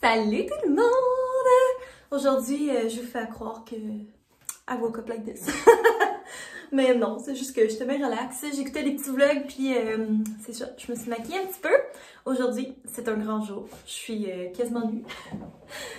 Salut tout le monde! Aujourd'hui, je vous fais croire que I woke up like this. Mais non, c'est juste que j'étais bien relax. J'écoutais des petits vlogs, puis c'est ça, je me suis maquillée un petit peu. Aujourd'hui, c'est un grand jour. Je suis quasiment nue.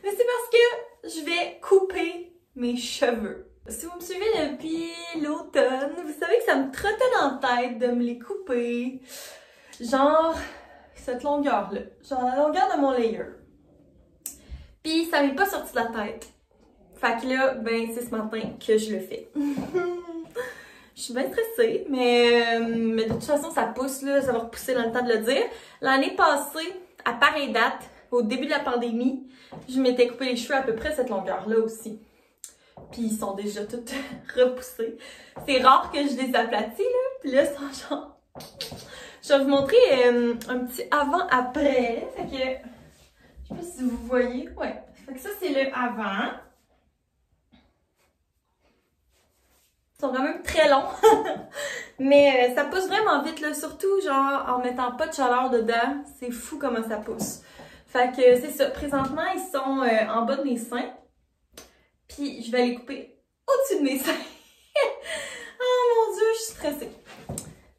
Mais c'est parce que je vais couper mes cheveux. Si vous me suivez depuis l'automne, vous savez que ça me trottait dans la tête de me les couper. Genre cette longueur-là. Genre la longueur de mon layer. Puis ça m'est pas sorti de la tête. Fait que là, ben c'est ce matin que je le fais. Je suis bien stressée, mais de toute façon ça pousse là, ça va repousser dans le temps de le dire. L'année passée, à pareille date, au début de la pandémie, je m'étais coupé les cheveux à peu près cette longueur-là aussi. Puis ils sont déjà tous repoussés. C'est rare que je les aplatis là, puis là, ils sont genre... Je vais vous montrer un petit avant-après. Fait que, je sais pas si vous voyez. Ouais. Fait que ça, c'est le avant. Ils sont quand même très longs. Mais ça pousse vraiment vite, là. Surtout, genre, en mettant pas de chaleur dedans. C'est fou comment ça pousse. Fait que c'est ça. Présentement, ils sont en bas de mes seins. Puis, je vais les couper au-dessus de mes seins. Oh mon Dieu, je suis stressée.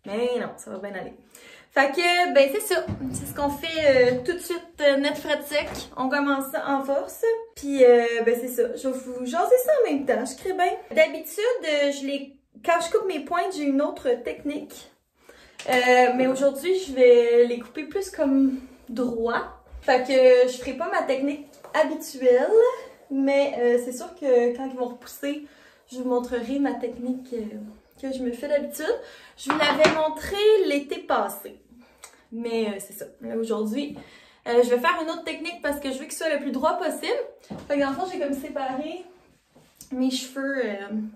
Mais non, ça va bien aller. Fait que, ben c'est ça. C'est ce qu'on fait tout de suite, net frais sec. On commence ça en force. Puis, ben c'est ça. Je vais vous jaser ça en même temps. Je crée bien. D'habitude, quand je coupe mes pointes, j'ai une autre technique. Mais aujourd'hui, je vais les couper plus comme droit. Fait que je ferai pas ma technique habituelle. Mais c'est sûr que quand ils vont repousser, je vous montrerai ma technique que je me fais d'habitude. Je vous l'avais montré l'été passé. Mais c'est ça. Aujourd'hui, je vais faire une autre technique parce que je veux qu'il soit le plus droit possible. Fait que dans le fond, j'ai comme séparé mes cheveux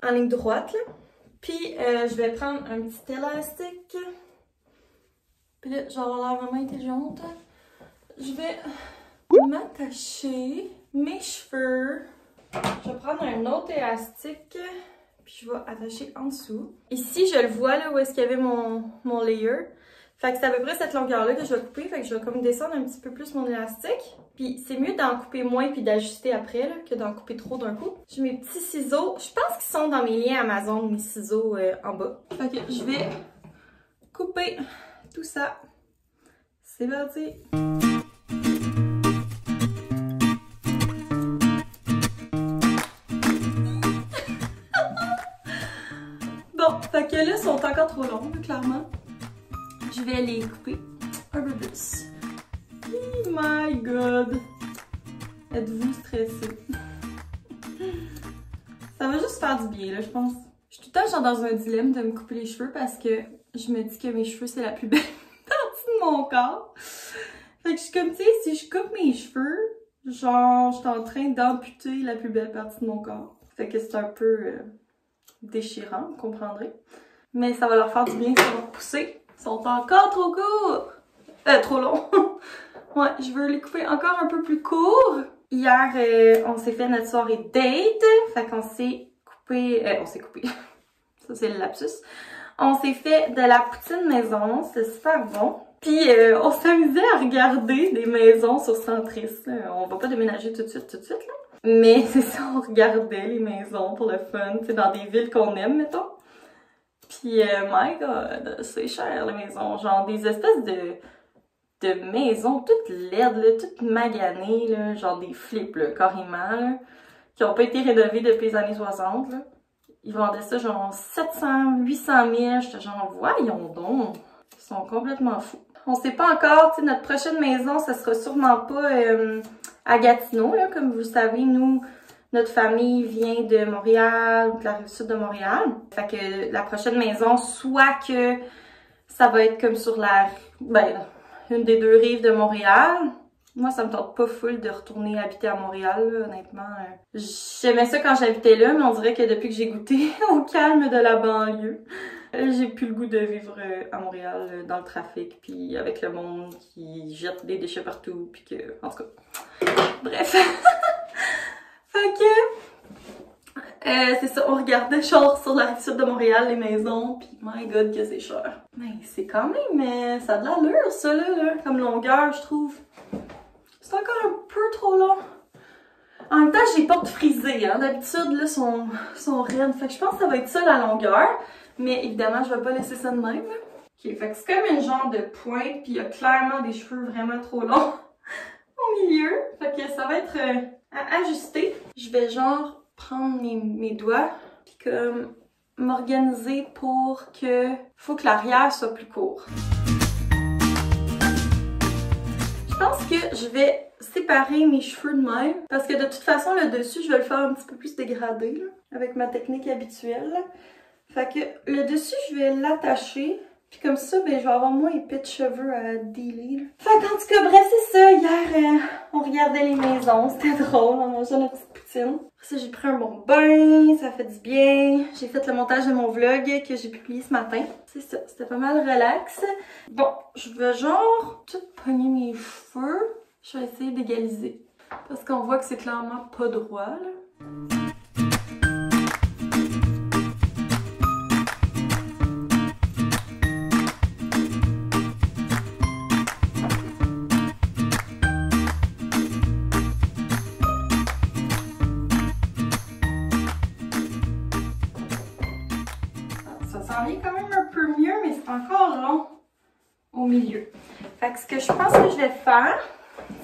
en ligne droite. Là. Puis, je vais prendre un petit élastique. Puis là, je vais avoir l'air vraiment intelligente. Je vais m'attacher mes cheveux. Je vais prendre un autre élastique. Puis je vais attacher en dessous. Ici, je le vois là où est-ce qu'il y avait mon layer. Fait que c'est à peu près cette longueur-là que je vais couper. Fait que je vais comme descendre un petit peu plus mon élastique. Puis c'est mieux d'en couper moins puis d'ajuster après là, que d'en couper trop d'un coup. J'ai mes petits ciseaux. Je pense qu'ils sont dans mes liens Amazon, mes ciseaux en bas. Fait que je vais couper tout ça. C'est parti! Bon, fait que là, ils sont encore trop longs, clairement. Je vais les couper un peu plus. Oh my god! Êtes-vous stressé? Ça va juste faire du bien, là, je pense. Je suis tout le temps genre dans un dilemme de me couper les cheveux parce que je me dis que mes cheveux, c'est la plus belle partie de mon corps. Fait que je suis comme, tu sais, si je coupe mes cheveux, genre, je suis en train d'amputer la plus belle partie de mon corps. Fait que c'est un peu... déchirant, vous comprendrez. Mais ça va leur faire du bien, ça va repousser. Ils sont encore trop courts! Trop longs. Ouais, je veux les couper encore un peu plus courts. Hier, on s'est fait notre soirée date. Fait qu'on s'est coupé... on s'est coupé. Ça, c'est le lapsus. On s'est fait de la poutine maison. C'était super bon. Puis, on s'amusait à regarder des maisons sur Centris. On va pas déménager tout de suite, là. Mais c'est ça, on regardait les maisons pour le fun, tu sais, dans des villes qu'on aime, mettons. Puis, my god, c'est cher, les maisons. Genre des espèces de maisons toutes laides, là, toutes maganées, là, genre des flips, là, carrément, là, qui ont pas été rénovées depuis les années 60, là. Ils vendaient ça genre 700, 800 000. J'étais genre, voyons donc, ils sont complètement fous. On sait pas encore, tu sais, notre prochaine maison, ça sera sûrement pas... à Gatineau, là, comme vous le savez, nous, notre famille vient de Montréal, de la Rive-Sud de Montréal. Fait que la prochaine maison, soit que ça va être comme sur la, ben, une des deux rives de Montréal. Moi, ça me tente pas full de retourner habiter à Montréal, là, honnêtement. J'aimais ça quand j'habitais là, mais on dirait que depuis que j'ai goûté au calme de la banlieue, j'ai plus le goût de vivre à Montréal dans le trafic, puis avec le monde qui jette des déchets partout, puis que, en tout cas, bref. Fait que, c'est ça, on regardait genre sur la Rive-Sud de Montréal, les maisons, puis my god que c'est cher. Mais c'est quand même, ça a de l'allure ça là, comme longueur je trouve. C'est encore un peu trop long. En même temps, j'ai pas de frisé, hein. D'habitude, là, sont raides. Fait que je pense que ça va être ça la longueur. Mais évidemment, je vais pas laisser ça de même. Ok, fait que c'est comme une genre de pointe, puis il y a clairement des cheveux vraiment trop longs au milieu. Fait que ça va être à ajuster. Je vais genre prendre mes doigts, puis comme m'organiser pour que... Faut que l'arrière soit plus court. Je pense que je vais séparer mes cheveux de même, parce que de toute façon, le dessus, je vais le faire un petit peu plus dégradé, là, avec ma technique habituelle. Là. Fait que le dessus, je vais l'attacher. Puis comme ça, ben, je vais avoir moins épais de cheveux à dealer. Là. Fait qu'en tout cas, bref, c'est ça. Hier, on regardait les maisons. C'était drôle. On mangeait notre petite poutine. Après ça, j'ai pris un bon bain. Ça fait du bien. J'ai fait le montage de mon vlog que j'ai publié ce matin. C'est ça. C'était pas mal relax. Bon, je vais genre tout pogner mes cheveux. Je vais essayer d'égaliser. Parce qu'on voit que c'est clairement pas droit, là. Ça est quand même un peu mieux, mais c'est encore long au milieu. Fait que ce que je pense que je vais faire,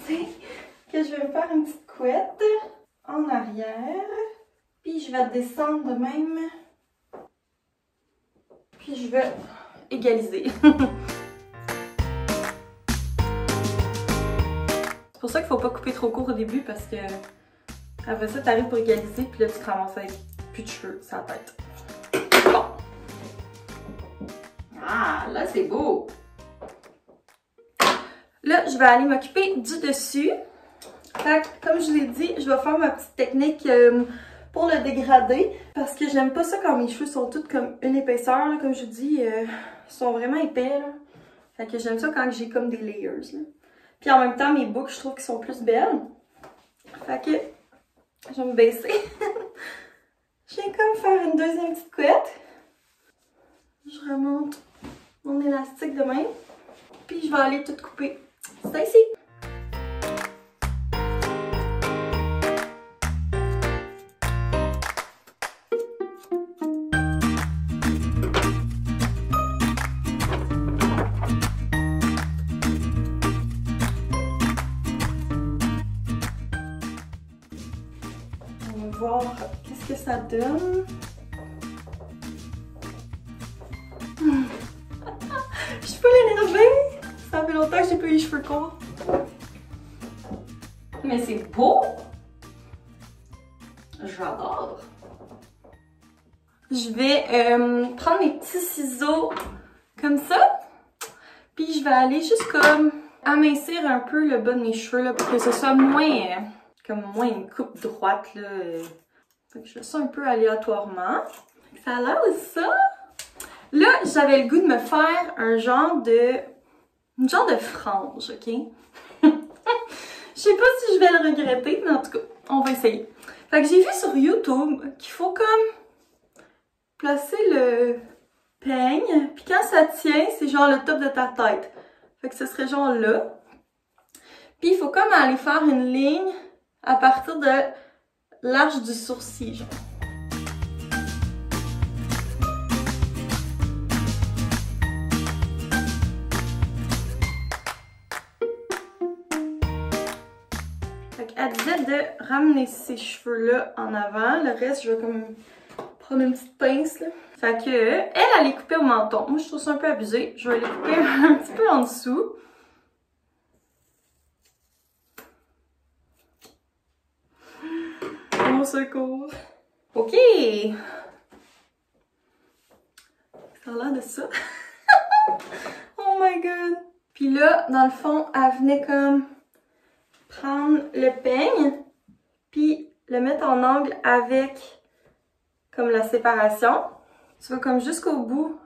c'est que je vais me faire une petite couette en arrière. Puis je vais descendre de même. Puis je vais égaliser. C'est pour ça qu'il faut pas couper trop court au début parce que après ça, t'arrives pour égaliser, puis là, tu te ramasses avec plus de cheveux sur la tête. Bon. Ah, là, c'est beau! Là, je vais aller m'occuper du dessus. Fait que, comme je vous l'ai dit, je vais faire ma petite technique pour le dégrader. Parce que j'aime pas ça quand mes cheveux sont tous comme une épaisseur. Là, comme je vous dis, ils sont vraiment épais. Là. Fait que j'aime ça quand j'ai comme des layers. Là. Puis en même temps, mes boucles, je trouve qu'elles sont plus belles. Fait que, je vais me baisser. Je viens comme faire une deuxième petite couette. Je remonte mon élastique de même. Puis je vais aller tout couper. C'est ici. On va voir qu'est-ce que ça donne. Je suis pas énervée. Ça fait longtemps que j'ai pas eu les cheveux courts. Mais c'est beau! J'adore! Je vais prendre mes petits ciseaux comme ça. Puis je vais aller juste comme amincir un peu le bas de mes cheveux là, pour que ce soit moins, comme moins une coupe droite. Là. Fait que je fais ça un peu aléatoirement. Ça a l'air de ça. Là, j'avais le goût de me faire un genre de... une genre de frange, ok? Je sais pas si je vais le regretter, mais en tout cas, on va essayer. Fait que j'ai vu sur YouTube qu'il faut comme placer le peigne, puis quand ça tient, c'est genre le top de ta tête. Fait que ce serait genre là. Puis il faut comme aller faire une ligne à partir de l'arche du sourcil, genre. Elle disait de ramener ces cheveux-là en avant. Le reste, je vais comme prendre une petite pince, là. Fait que, elle les coupait au menton. Moi, je trouve ça un peu abusé. Je vais les couper un petit peu en dessous. Au secours. OK! Ça a l'air de ça. Oh my god! Puis là, dans le fond, elle venait comme... prendre le peigne, puis le mettre en angle avec comme la séparation. Tu vas comme jusqu'au bout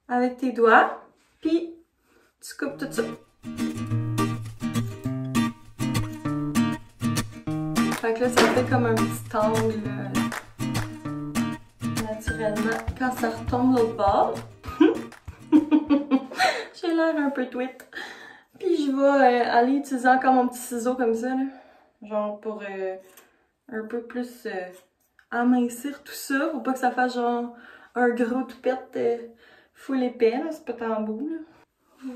avec tes doigts, puis tu coupes tout ça. Fait que là, ça fait comme un petit angle naturellement quand ça retombe de l'autre bord. J'ai l'air un peu tweet. Puis je vais aller utiliser encore mon petit ciseau comme ça, là. Genre pour un peu plus amincir tout ça. Faut pas que ça fasse genre un gros toupette full épais, là. C'est pas tant beau, là.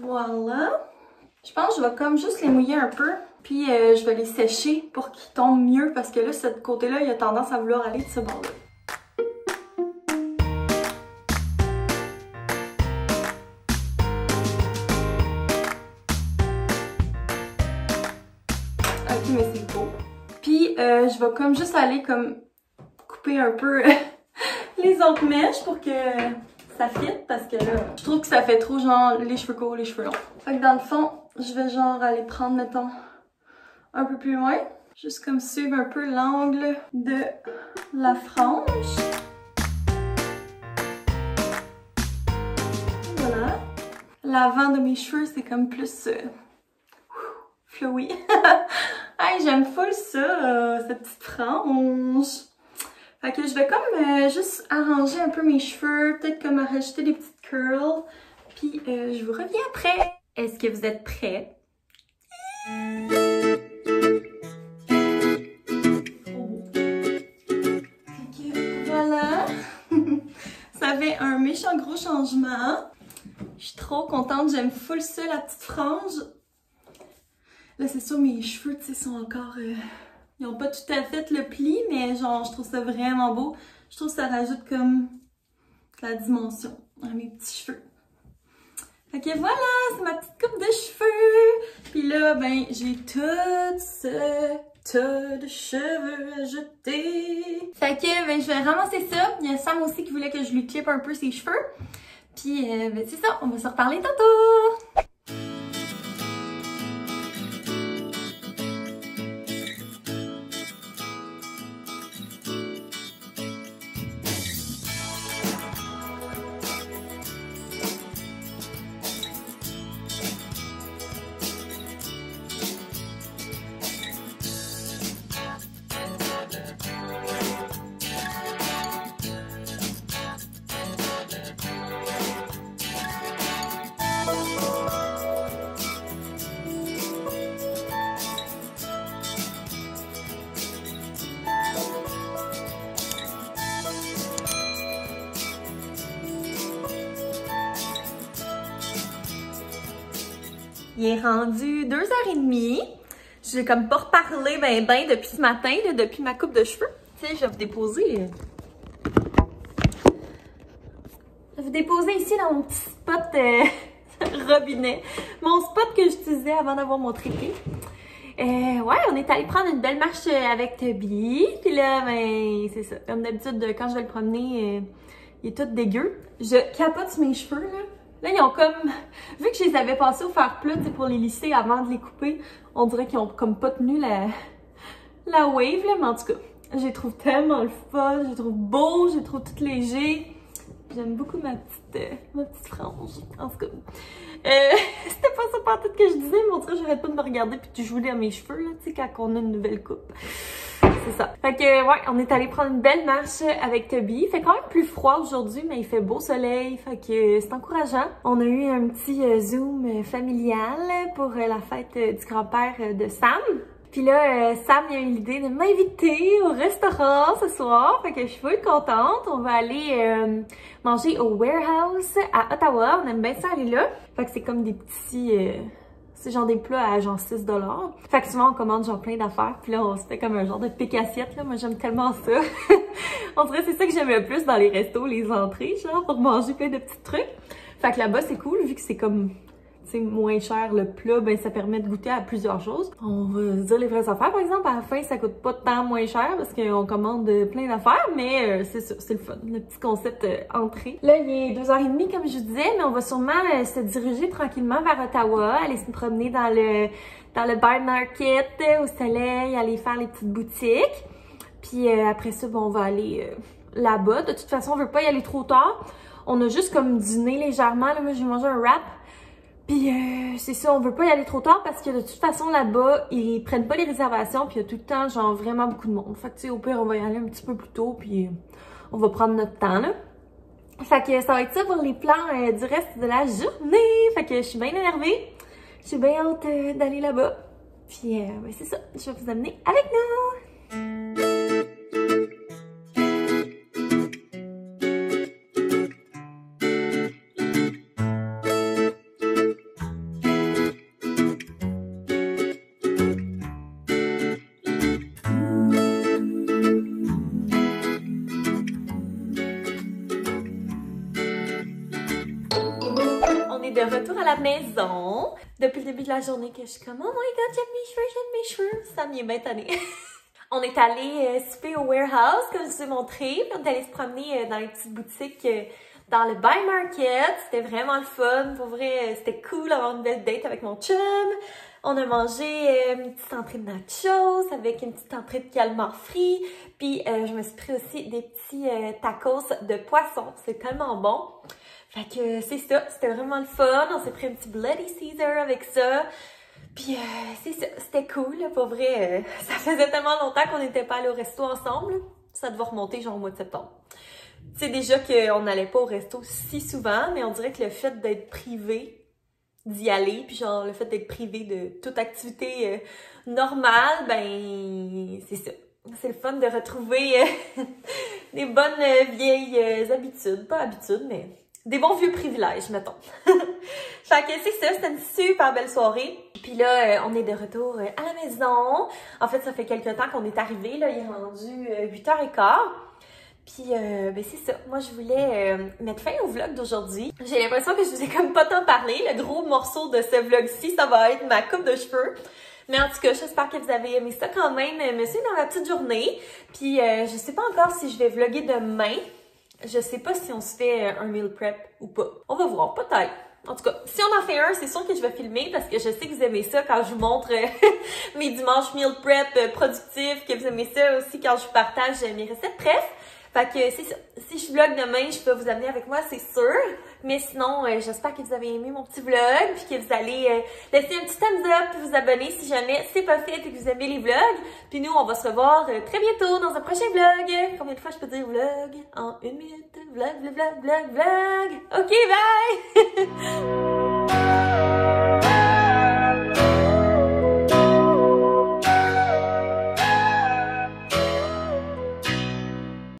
Voilà. Je pense que je vais comme juste les mouiller un peu. Puis je vais les sécher pour qu'ils tombent mieux. Parce que là, ce côté-là, il a tendance à vouloir aller de ce bord-là. Ok, mais c'est beau. Puis je vais comme juste aller comme couper un peu les autres mèches pour que ça fitte. Parce que là, je trouve que ça fait trop genre les cheveux courts, les cheveux longs. Fait que dans le fond, je vais genre aller prendre, mettons, un peu plus loin. Juste comme suivre un peu l'angle de la frange. Voilà. L'avant de mes cheveux, c'est comme plus flowy. Hey, j'aime full ça, cette petite frange. Fait que je vais comme juste arranger un peu mes cheveux, peut-être comme rajouter des petites curls. Puis je vous reviens après. Est-ce que vous êtes prêts? Voilà. Ça fait un méchant gros changement. Je suis trop contente, j'aime full ça, la petite frange. Là, c'est sûr, mes cheveux, tu sais, sont encore... ils n'ont pas tout à fait le pli, mais genre, je trouve ça vraiment beau. Je trouve que ça rajoute comme de la dimension à mes petits cheveux. Fait que voilà, c'est ma petite coupe de cheveux. Puis là, ben, j'ai tout ce tas de cheveux à jeter. Fait que, ben, je vais ramasser ça. Il y a Sam aussi qui voulait que je lui clippe un peu ses cheveux. Puis, ben, c'est ça, on va se reparler tantôt. Il est rendu 2h30. J'ai comme pas reparlé ben depuis ce matin, là, depuis ma coupe de cheveux. Tu sais, je vais vous déposer. Je vais vous déposer ici dans mon petit spot robinet. Mon spot que j'utilisais avant d'avoir mon trépied. Ouais, on est allé prendre une belle marche avec Toby. Puis là, ben, c'est ça. Comme d'habitude, quand je vais le promener, il est tout dégueu. Je capote mes cheveux, là. Là, ils ont comme... Vu que je les avais passés au fer plat pour les lisser avant de les couper, on dirait qu'ils ont comme pas tenu la wave, là. Mais en tout cas, je les trouve tellement le fun, je les trouve beaux, je les trouve toutes légers. J'aime beaucoup ma petite frange. En tout cas, c'était pas ça partout que je disais, mais on dirait que j'arrête pas de me regarder puis de jouer à mes cheveux, là, tu sais, quand on a une nouvelle coupe. C'est ça. Fait que, ouais, on est allé prendre une belle marche avec Toby. Il fait quand même plus froid aujourd'hui, mais il fait beau soleil. Fait que c'est encourageant. On a eu un petit Zoom familial pour la fête du grand-père de Sam. Puis là, Sam a eu l'idée de m'inviter au restaurant ce soir. Fait que je suis full contente. On va aller manger au Warehouse à Ottawa. On aime bien ça aller là. Fait que c'est comme des petits... c'est genre des plats à genre 6 $. Fait que souvent on commande genre plein d'affaires. Puis là on se fait comme un genre de pique-assiette là. Moi j'aime tellement ça. On dirait que c'est ça que j'aime le plus dans les restos, les entrées, genre pour manger plein de petits trucs. Fait que là-bas c'est cool vu que c'est comme... c'est moins cher le plat, ben ça permet de goûter à plusieurs choses. On va se dire les vraies affaires, par exemple, à la fin, ça coûte pas tant moins cher parce qu'on commande plein d'affaires, mais c'est ça, c'est le fun, le petit concept entrée. Là, il est 2h30, comme je disais, mais on va sûrement se diriger tranquillement vers Ottawa, aller se promener dans le Bar Market, au soleil, aller faire les petites boutiques. Puis après ça, bon, on va aller là-bas. De toute façon, on veut pas y aller trop tard. On a juste comme dîné légèrement, là, moi j'ai mangé un wrap. Puis c'est ça, on veut pas y aller trop tard parce que de toute façon là-bas, ils prennent pas les réservations puis il y a tout le temps genre vraiment beaucoup de monde. Fait que tu sais, au pire, on va y aller un petit peu plus tôt puis on va prendre notre temps là. Fait que ça va être ça pour les plans du reste de la journée. Fait que je suis bien énervée. J'ai bien hâte d'aller là-bas. Puis, ben c'est ça, je vais vous amener avec nous! De retour à la maison. Depuis le début de la journée que je suis comme « Oh my god, j'aime mes cheveux! » Ça m'y est bien tanné. On est allé souper au warehouse, comme je vous ai montré. Puis on est allé se promener dans les petites boutiques dans le Buy Market. C'était vraiment le fun. Pour vrai, c'était cool d'avoir une belle date avec mon chum. On a mangé une petite entrée de nachos avec une petite entrée de calmar frit. Puis je me suis pris aussi des petits tacos de poisson. C'est tellement bon. Fait que c'est ça, c'était vraiment le fun. On s'est pris un petit Bloody Caesar avec ça. Puis c'est ça, c'était cool. Pour vrai, ça faisait tellement longtemps qu'on n'était pas allés au resto ensemble. Ça devait remonter genre au mois de septembre. Tu sais déjà qu'on n'allait pas au resto si souvent, mais on dirait que le fait d'être privé d'y aller, puis genre le fait d'être privé de toute activité normale, ben c'est ça. C'est le fun de retrouver des bonnes vieilles habitudes. Pas habitudes, mais des bons vieux privilèges, mettons. Fait que c'est ça, c'était une super belle soirée. Puis là, on est de retour à la maison. En fait, ça fait quelques temps qu'on est arrivé. Là, il est rendu 8h15. Puis, ben c'est ça. Moi, je voulais mettre fin au vlog d'aujourd'hui. J'ai l'impression que je vous ai comme pas tant parlé. Le gros morceau de ce vlog-ci, ça va être ma coupe de cheveux. Mais en tout cas, j'espère que vous avez aimé ça quand même. Me suivre dans ma petite journée. Puis, je sais pas encore si je vais vlogger demain. Je sais pas si on se fait un meal prep ou pas. On va voir, peut-être. En tout cas, si on en fait un, c'est sûr que je vais filmer parce que je sais que vous aimez ça quand je vous montre mes dimanches meal prep productifs, que vous aimez ça aussi quand je vous partage mes recettes. Bref, fait que c'est ça. Si je vlog demain, je peux vous amener avec moi, c'est sûr. Mais sinon, j'espère que vous avez aimé mon petit vlog, puis que vous allez laisser un petit thumbs up, puis vous abonner si jamais c'est pas fait et que vous aimez les vlogs. Puis nous, on va se revoir très bientôt dans un prochain vlog. Combien de fois je peux dire vlog en 1 minute? Vlog, vlog, vlog, vlog, vlog. Ok, bye!